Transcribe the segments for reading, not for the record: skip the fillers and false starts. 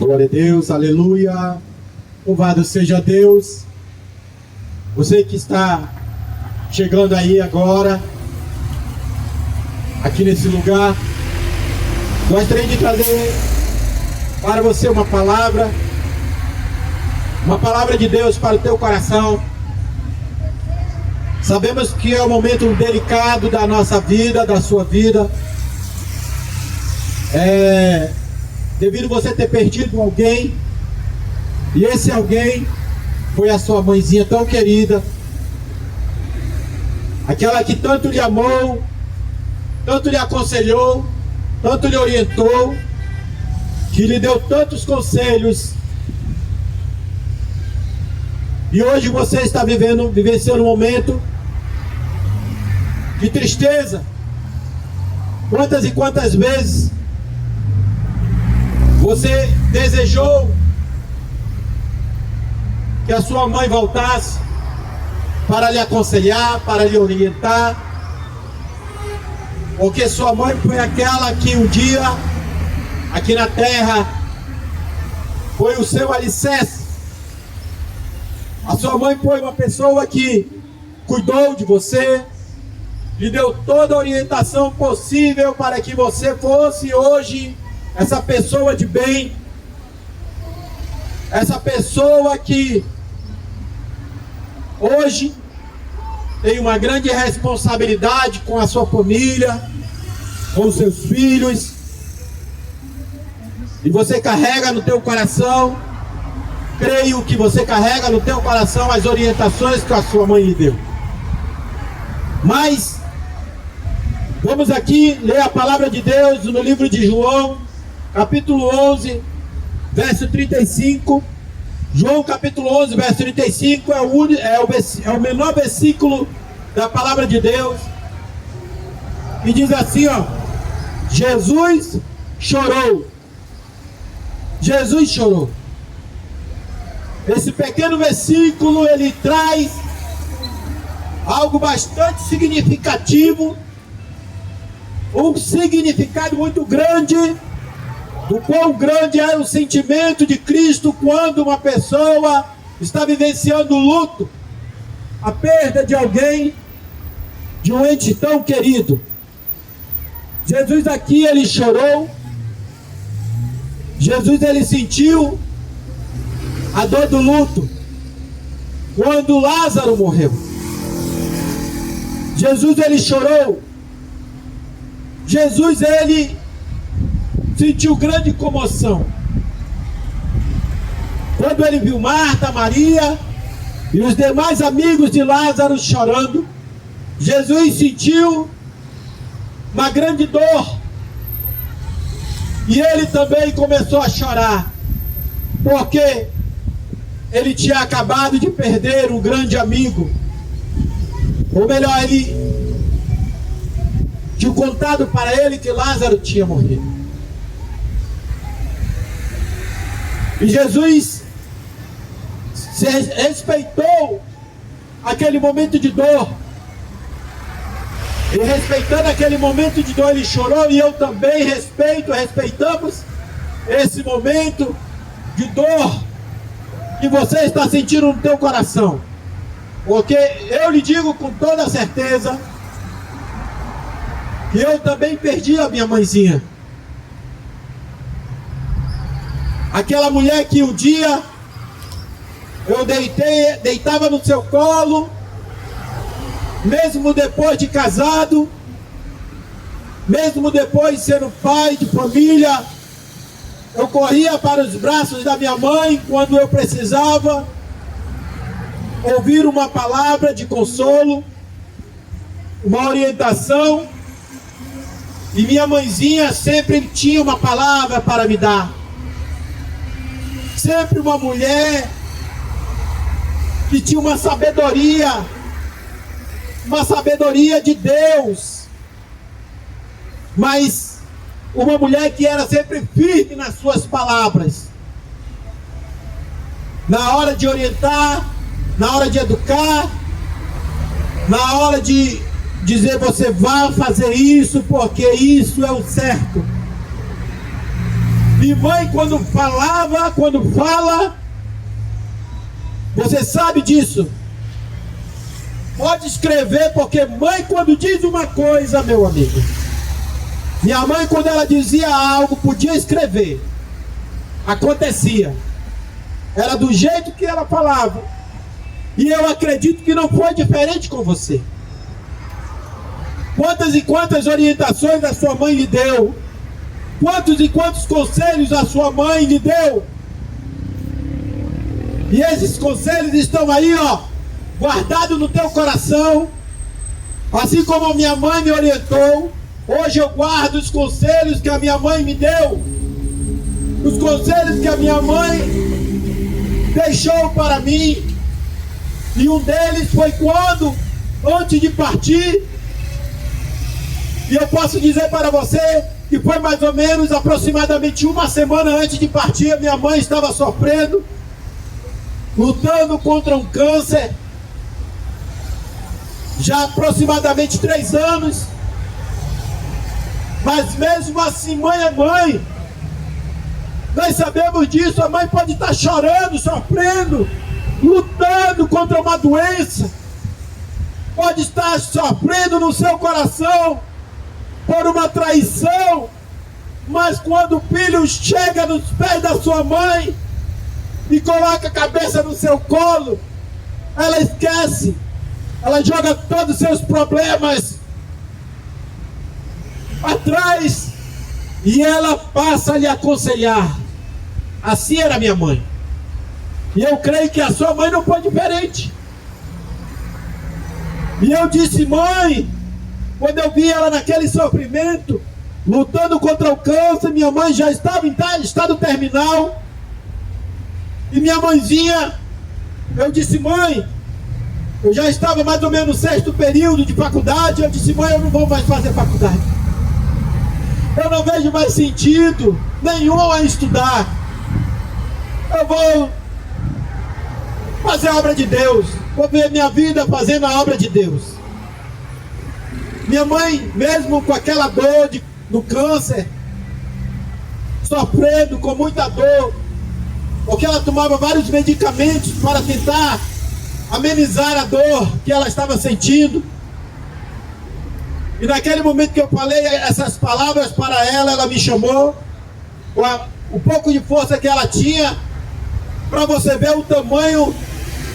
Glória a Deus, aleluia. Louvado seja Deus. Você que está chegando aí agora, aqui nesse lugar, gostaria de trazer para você uma palavra de Deus para o teu coração. Sabemos que é um momento delicado da nossa vida, da sua vida. Devido você ter perdido alguém, e esse alguém foi a sua mãezinha tão querida, aquela que tanto lhe amou, tanto lhe aconselhou, tanto lhe orientou, que lhe deu tantos conselhos. E hoje você está vivenciando um momento de tristeza. Quantas e quantas vezes você desejou que a sua mãe voltasse para lhe aconselhar, para lhe orientar, porque sua mãe foi aquela que um dia, aqui na terra, foi o seu alicerce. A sua mãe foi uma pessoa que cuidou de você, lhe deu toda a orientação possível para que você fosse hoje essa pessoa de bem, essa pessoa que hoje tem uma grande responsabilidade com a sua família, com os seus filhos, e você carrega no teu coração, creio que você carrega no teu coração as orientações que a sua mãe lhe deu. Mas vamos aqui ler a palavra de Deus no livro de João, capítulo 11, verso 35. João capítulo 11, verso 35 é o menor versículo da palavra de Deus. E diz assim, ó: Jesus chorou. Jesus chorou. Esse pequeno versículo, ele traz algo bastante significativo, um significado muito grande, do quão grande é o sentimento de Cristo quando uma pessoa está vivenciando o luto, a perda de alguém, de um ente tão querido. Jesus aqui, ele chorou. Jesus, ele sentiu a dor do luto quando Lázaro morreu. Jesus, ele chorou. Jesus, ele sentiu grande comoção quando ele viu Marta, Maria e os demais amigos de Lázaro chorando. Jesus sentiu uma grande dor, e ele também começou a chorar, porque ele tinha acabado de perder um grande amigo. Ou melhor, ele tinha contado para ele que Lázaro tinha morrido. E Jesus respeitou aquele momento de dor. E respeitando aquele momento de dor, ele chorou. E eu também respeitamos esse momento de dor que você está sentindo no teu coração. Porque eu lhe digo com toda certeza que eu também perdi a minha mãezinha. Aquela mulher que um dia eu deitava no seu colo, mesmo depois de casado, mesmo depois de sendo pai de família, eu corria para os braços da minha mãe quando eu precisava ouvir uma palavra de consolo, uma orientação, e minha mãezinha sempre tinha uma palavra para me dar. Sempre uma mulher que tinha uma sabedoria de Deus, mas uma mulher que era sempre firme nas suas palavras, na hora de orientar, na hora de educar, na hora de dizer: você vai fazer isso porque isso é o certo. E mãe, quando fala, você sabe disso. Pode escrever, porque mãe, quando diz uma coisa, meu amigo, minha mãe, quando ela dizia algo, podia escrever, acontecia. Era do jeito que ela falava. E eu acredito que não foi diferente com você. Quantas e quantas orientações a sua mãe lhe deu? Quantos e quantos conselhos a sua mãe lhe deu? E esses conselhos estão aí, ó, guardados no teu coração. Assim como a minha mãe me orientou, hoje eu guardo os conselhos que a minha mãe me deu. Os conselhos que a minha mãe deixou para mim. E um deles foi quando, antes de partir, e eu posso dizer para você que foi mais ou menos aproximadamente uma semana antes de partir, a minha mãe estava sofrendo, lutando contra um câncer, já há aproximadamente 3 anos. Mas mesmo assim, mãe é mãe. Nós sabemos disso, a mãe pode estar chorando, sofrendo, lutando contra uma doença, pode estar sofrendo no seu coração por uma traição, mas quando o filho chega nos pés da sua mãe e coloca a cabeça no seu colo, ela esquece, ela joga todos os seus problemas atrás e ela passa a lhe aconselhar. Assim era minha mãe. E eu creio que a sua mãe não foi diferente. E eu disse, mãe, quando eu vi ela naquele sofrimento, lutando contra o câncer, minha mãe já estava em estado terminal. E minha mãezinha, eu disse, mãe, eu já estava mais ou menos no 6º período de faculdade. Eu disse, mãe, eu não vou mais fazer faculdade. Eu não vejo mais sentido nenhum em estudar. Eu vou fazer a obra de Deus. Vou ver minha vida fazendo a obra de Deus. Minha mãe, mesmo com aquela dor do câncer, sofrendo com muita dor, porque ela tomava vários medicamentos para tentar amenizar a dor que ela estava sentindo. E naquele momento que eu falei essas palavras para ela, ela me chamou, com o pouco de força que ela tinha, para você ver o tamanho,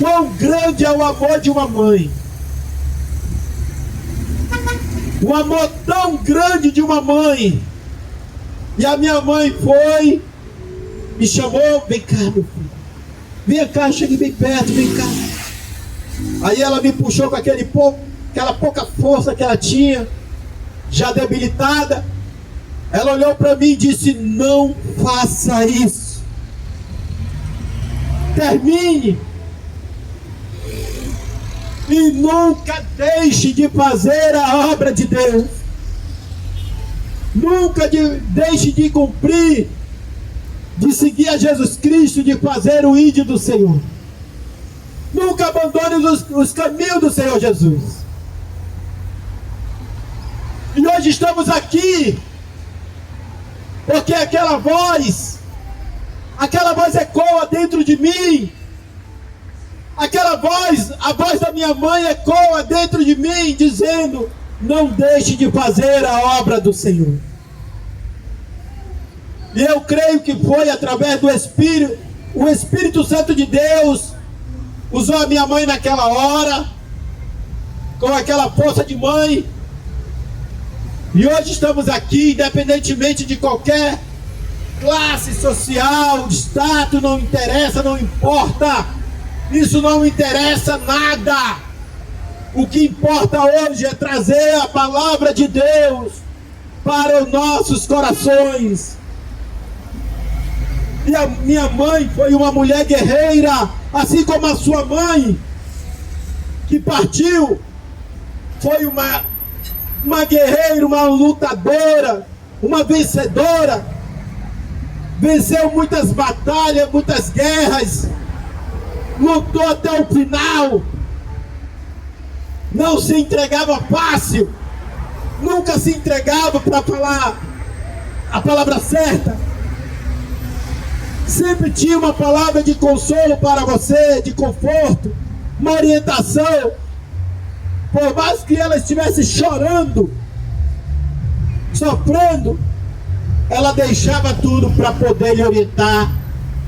quão grande é o amor de uma mãe. Um amor tão grande de uma mãe. E a minha mãe foi, me chamou, vem cá, meu filho. Vem cá, chegue bem perto, vem cá. Aí ela me puxou com aquela pouca força que ela tinha, já debilitada. Ela olhou para mim e disse, não faça isso. Termine. E nunca deixe de fazer a obra de Deus. Nunca deixe de cumprir, de seguir a Jesus Cristo, de fazer o ídolo do Senhor. Nunca abandone os caminhos do Senhor Jesus. E hoje estamos aqui, porque aquela voz ecoa dentro de mim. Aquela voz, a voz da minha mãe ecoa dentro de mim, dizendo, não deixe de fazer a obra do Senhor. E eu creio que foi através do Espírito, o Espírito Santo de Deus usou a minha mãe naquela hora, com aquela força de mãe. E hoje estamos aqui, independentemente de qualquer classe social, de status, não interessa, não importa. Isso não interessa nada. O que importa hoje é trazer a palavra de Deus para os nossos corações. E a minha mãe foi uma mulher guerreira, assim como a sua mãe, que partiu, foi uma guerreira, uma lutadora, uma vencedora. Venceu muitas batalhas, muitas guerras, lutou até o final, não se entregava fácil, nunca se entregava para falar a palavra certa. sempre tinha uma palavra de consolo para você, de conforto, uma orientação. Por mais que ela estivesse chorando, sofrendo, ela deixava tudo para poder lhe orientar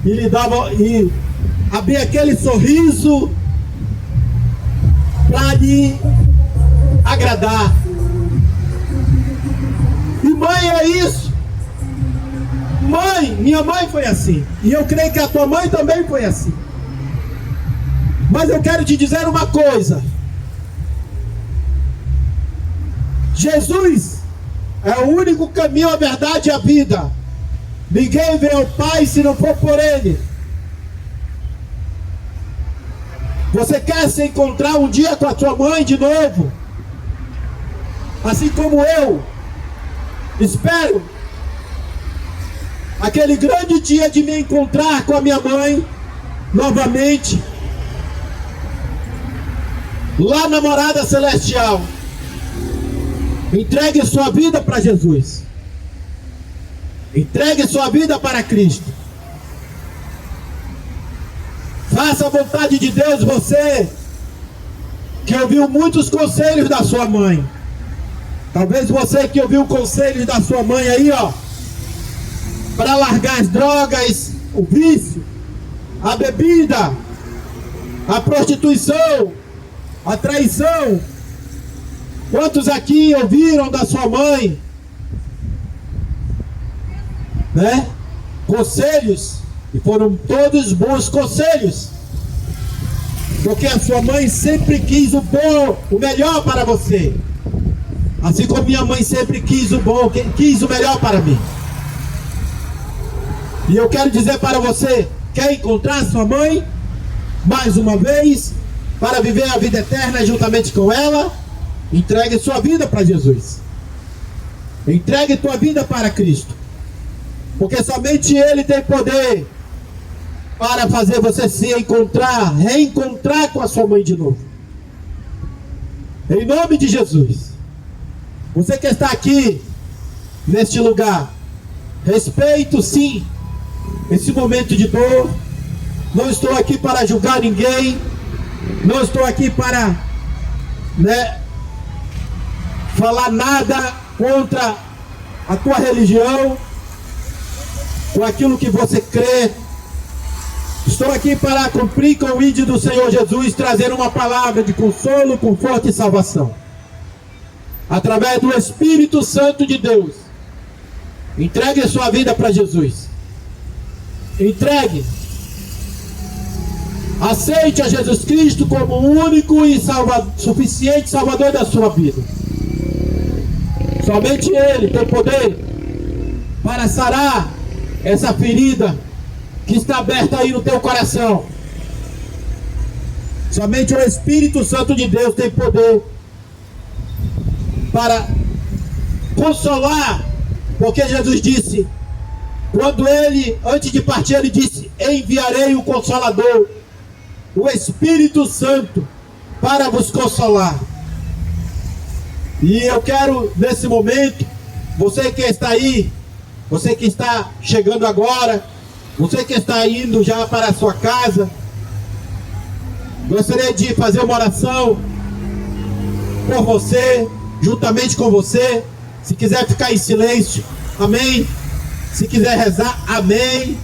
e lhe dava, e abria aquele sorriso para lhe agradar. E mãe é isso. Mãe, minha mãe foi assim. E eu creio que a tua mãe também foi assim. Mas eu quero te dizer uma coisa. Jesus é o único caminho, a verdade e a vida. Ninguém vem ao Pai se não for por Ele. Você quer se encontrar um dia com a tua mãe de novo? Assim como eu espero aquele grande dia de me encontrar com a minha mãe novamente, lá na morada celestial. Entregue sua vida para Jesus. Entregue sua vida para Cristo. Faça a vontade de Deus, você que ouviu muitos conselhos da sua mãe. Talvez você que ouviu conselhos da sua mãe aí, ó, para largar as drogas, o vício, a bebida, a prostituição, a traição. Quantos aqui ouviram da sua mãe, né, conselhos, e foram todos bons conselhos, porque a sua mãe sempre quis o bom, o melhor para você, assim como minha mãe sempre quis o bom, quis o melhor para mim. E eu quero dizer para você, quer encontrar sua mãe mais uma vez, para viver a vida eterna juntamente com ela? Entregue sua vida para Jesus. Entregue tua vida para Cristo. Porque somente Ele tem poder para fazer você se encontrar, reencontrar com a sua mãe de novo. Em nome de Jesus. Você que está aqui, neste lugar, respeito sim esse momento de dor. Não estou aqui para julgar ninguém. Não estou aqui para, falar nada contra a tua religião, com aquilo que você crê. Estou aqui para cumprir com o ídolo do Senhor Jesus, trazer uma palavra de consolo, conforto e salvação, através do Espírito Santo de Deus. Entregue a sua vida para Jesus. Entregue. Aceite a Jesus Cristo como o único e suficiente Salvador da sua vida. Somente Ele tem poder para sarar essa ferida que está aberta aí no teu coração. Somente o Espírito Santo de Deus tem poder para consolar, porque Jesus disse, quando Ele, antes de partir, Ele disse, enviarei o Consolador, o Espírito Santo, para vos consolar. E eu quero, nesse momento, você que está aí, você que está chegando agora, você que está indo já para a sua casa, gostaria de fazer uma oração por você, juntamente com você. Se quiser ficar em silêncio, amém. Se quiser rezar, amém.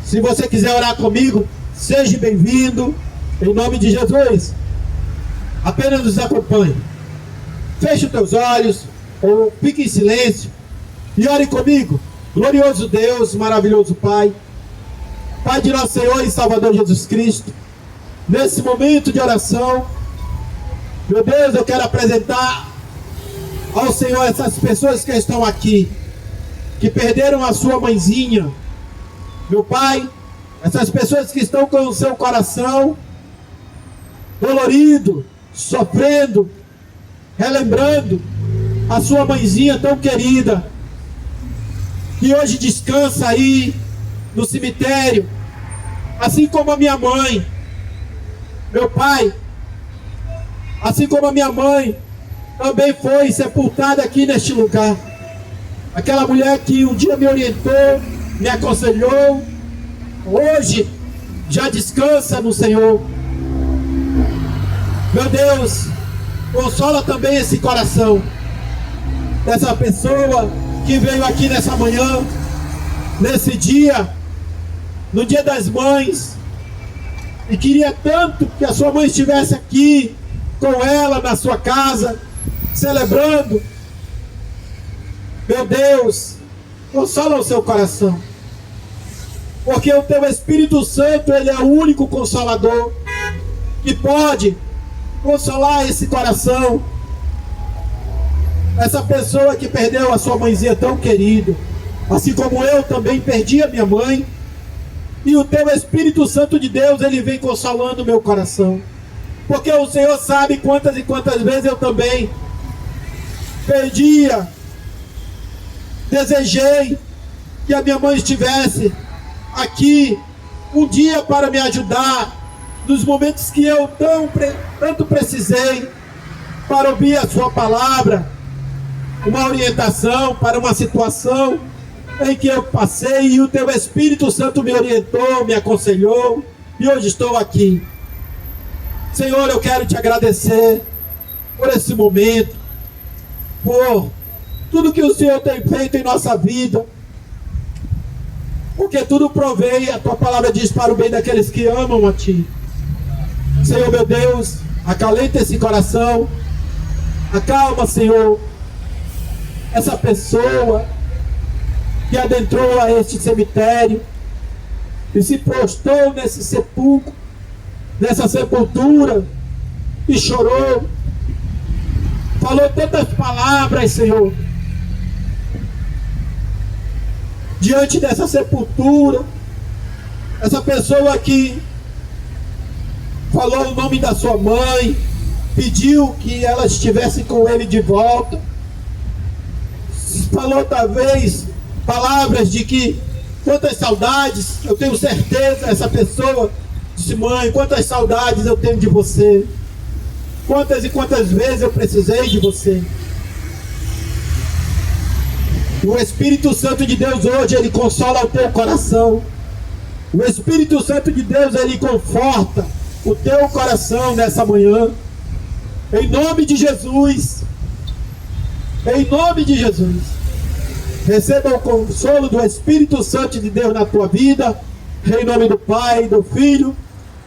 Se você quiser orar comigo, seja bem-vindo, em nome de Jesus. Apenas nos acompanhe. Feche os teus olhos, ou fique em silêncio, e ore comigo. Glorioso Deus, maravilhoso Pai, Pai de nosso Senhor e Salvador Jesus Cristo, nesse momento de oração, meu Deus, eu quero apresentar ao Senhor essas pessoas que estão aqui, que perderam a sua mãezinha. Meu Pai, essas pessoas que estão com o seu coração dolorido, sofrendo, relembrando a sua mãezinha tão querida, que hoje descansa aí no cemitério, assim como a minha mãe. Meu Pai, assim como a minha mãe também foi sepultada aqui neste lugar. Aquela mulher que um dia me orientou, me aconselhou, hoje já descansa no Senhor. Meu Deus, consola também esse coração dessa pessoa que veio aqui nessa manhã, nesse dia, no Dia das Mães, e queria tanto que a sua mãe estivesse aqui com ela na sua casa, celebrando. Meu Deus, consola o seu coração, porque o teu Espírito Santo, ele é o único consolador que pode consolar esse coração, essa pessoa que perdeu a sua mãezinha tão querida, assim como eu também perdi a minha mãe. E o teu Espírito Santo de Deus, ele vem consolando o meu coração, porque o Senhor sabe quantas e quantas vezes eu também perdia, desejei que a minha mãe estivesse aqui um dia para me ajudar nos momentos que eu tanto precisei, para ouvir a sua palavra, uma orientação para uma situação em que eu passei, e o teu Espírito Santo me orientou, me aconselhou, e hoje estou aqui. Senhor, eu quero te agradecer por esse momento, por tudo que o Senhor tem feito em nossa vida, porque tudo provém, a tua palavra diz, para o bem daqueles que amam a ti. Senhor meu Deus, acalenta esse coração, acalma, Senhor, essa pessoa que adentrou a este cemitério e se prostrou nesse sepulcro, nessa sepultura, e chorou, falou tantas palavras, Senhor, diante dessa sepultura. Essa pessoa que falou o nome da sua mãe, pediu que ela estivesse com ele de volta, falou talvez palavras de que quantas saudades, eu tenho certeza, essa pessoa disse: mãe, quantas saudades eu tenho de você, quantas e quantas vezes eu precisei de você. O Espírito Santo de Deus hoje, ele consola o teu coração. O Espírito Santo de Deus, ele conforta o teu coração nessa manhã, em nome de Jesus, em nome de Jesus. Receba o consolo do Espírito Santo de Deus na tua vida, em nome do Pai, do Filho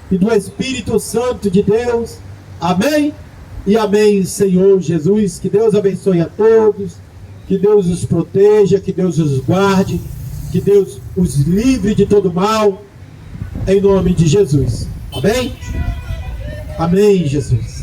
e do Espírito Santo de Deus. Amém e amém, Senhor Jesus. Que Deus abençoe a todos, que Deus os proteja, que Deus os guarde, que Deus os livre de todo mal, em nome de Jesus. Amém? Amém, Jesus.